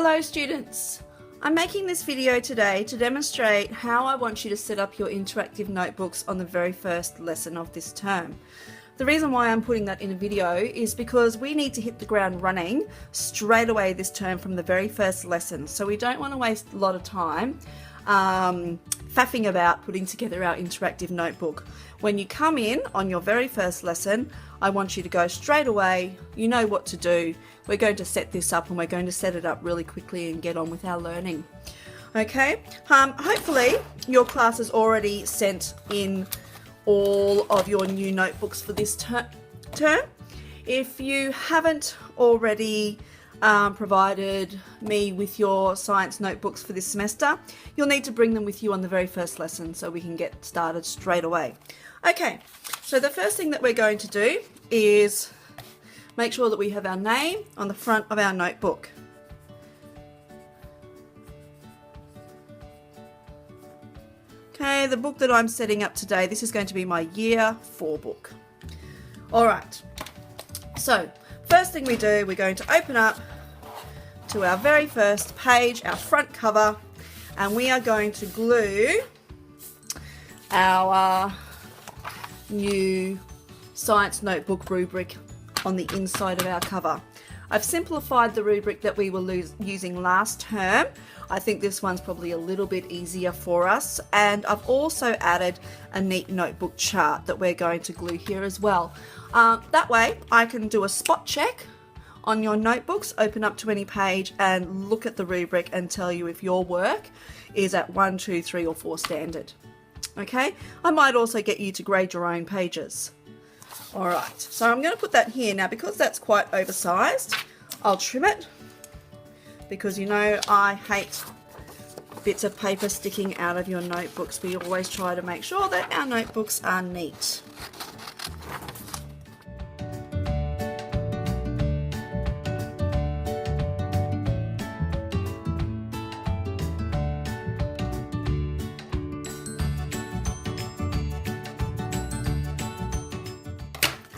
Hello students! I'm making this video today to demonstrate how I want you to set up your interactive notebooks on the very first lesson of this term. The reason why I'm putting that in a video is because we need to hit the ground running straight away this term from the very first lesson. So we don't want to waste a lot of time faffing about putting together our interactive notebook. When you come in on your very first lesson, I want you to go straight away. You know what to do. We're going to set this up and we're going to set it up really quickly and get on with our learning. Okay, hopefully your class has already sent in all of your new notebooks for this term. If you haven't already provided me with your science notebooks for this semester, you'll need to bring them with you on the very first lesson so we can get started straight away. Okay, so the first thing that we're going to do is make sure that we have our name on the front of our notebook. Okay, the book that I'm setting up today, this is going to be my Year 4 book. Alright, so first thing we do, we're going to open up to our very first page, our front cover, and we are going to glue our new science notebook rubric on the inside of our cover. I've simplified the rubric that we were using last term. I think this one's probably a little bit easier for us, and I've also added a neat notebook chart that we're going to glue here as well. That way I can do a spot check on your notebooks, open up to any page and look at the rubric and tell you if your work is at 1, 2, 3 or 4 standard. Okay, I might also get you to grade your own pages. Alright, so I'm going to put that here. Now because that's quite oversized, I'll trim it because you know I hate bits of paper sticking out of your notebooks. We always try to make sure that our notebooks are neat.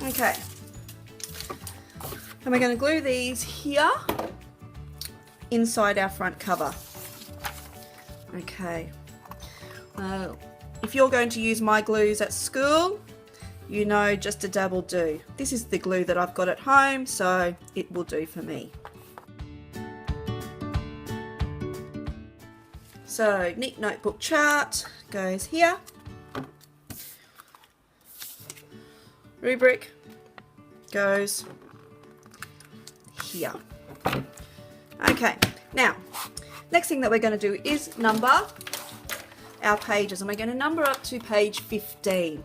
Okay, and we're going to glue these here inside our front cover. Okay, if you're going to use my glues at school, you know just a dab will do. This is the glue that I've got at home, so it will do for me. So neat notebook chart goes here. Rubric goes here. Okay, now next thing that we're going to do is number our pages, and we're going to number up to page 15.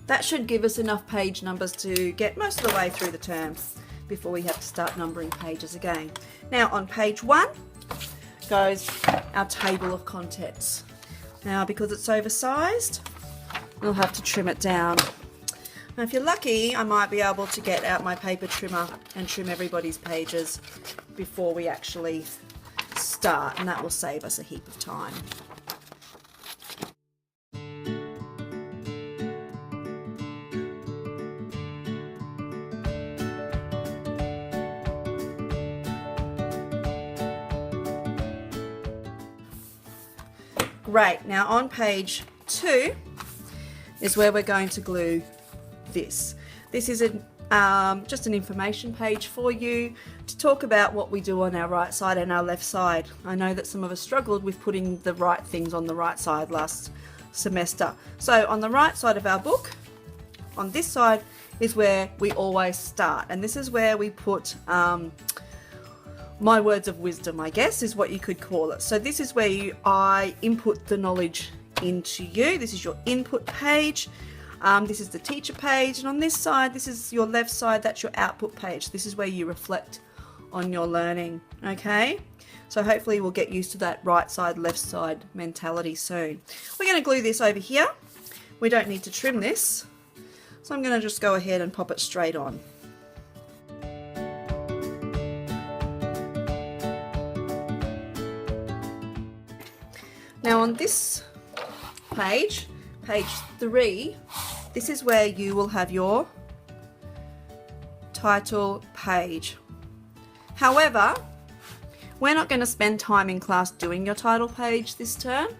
That should give us enough page numbers to get most of the way through the term before we have to start numbering pages again. Now on page 1 goes our table of contents. Now because it's oversized, we'll have to trim it down. Now if you're lucky, I might be able to get out my paper trimmer and trim everybody's pages before we actually start, and that will save us a heap of time. Great, now on page 2 is where we're going to glue this. This is just an information page for you to talk about what we do on our right side and our left side. I know that some of us struggled with putting the right things on the right side last semester. So on the right side of our book, on this side is where we always start, and this is where we put my words of wisdom, I guess, is what you could call it. So this is where I input the knowledge into you. This is your input page. This is the teacher page. And on this side, this is your left side, that's your output page. This is where you reflect on your learning, okay? So hopefully we'll get used to that right side, left side mentality soon. We're going to glue this over here. We don't need to trim this. So I'm going to just go ahead and pop it straight on. Now on this page, page 3, this is where you will have your title page. However, we're not going to spend time in class doing your title page this term.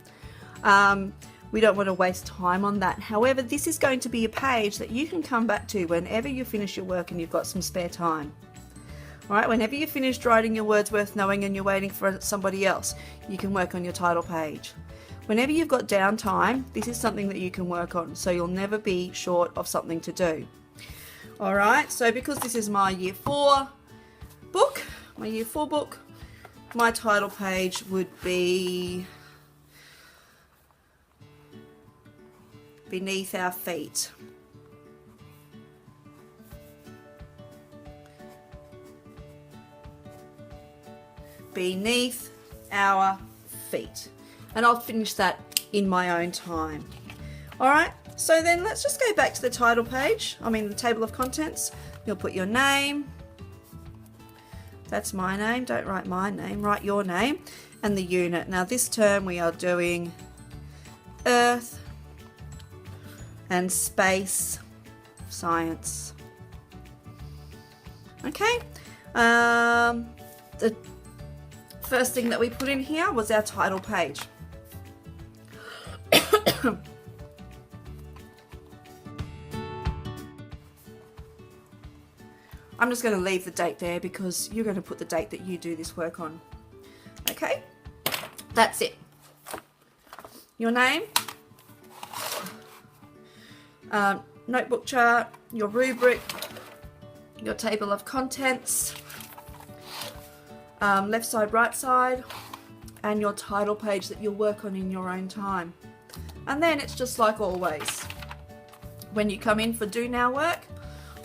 We don't want to waste time on that. However, this is going to be a page that you can come back to whenever you finish your work and you've got some spare time. All right, whenever you've finished writing your words worth knowing and you're waiting for somebody else, you can work on your title page. Whenever you've got downtime, this is something that you can work on, so you'll never be short of something to do. All right, so because this is my Year 4 book, my title page would be Beneath Our Feet. Beneath Our Feet. And I'll finish that in my own time. Alright, so then let's just go back to the title page, the table of contents. You'll put your name. That's my name, don't write my name, write your name. And the unit. Now this term we are doing Earth and Space Science. Okay, the first thing that we put in here was our title page. I'm just going to leave the date there because you're going to put the date that you do this work on. Okay, that's it. Your name, notebook chart, your rubric, your table of contents, left side, right side, and your title page that you'll work on in your own time. And then it's just like always. When you come in for do now work,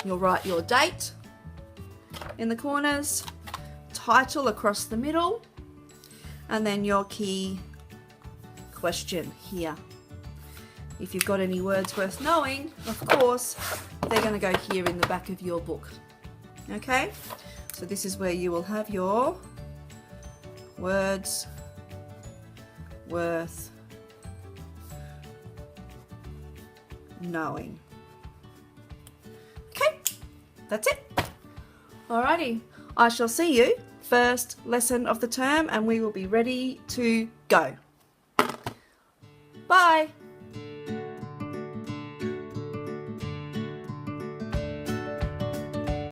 you'll write your date in the corners, title across the middle, and then your key question here. If you've got any words worth knowing, of course, they're going to go here in the back of your book. Okay, so this is where you will have your words worth knowing. Okay, that's it. Alrighty, I shall see you first lesson of the term and we will be ready to go. Bye.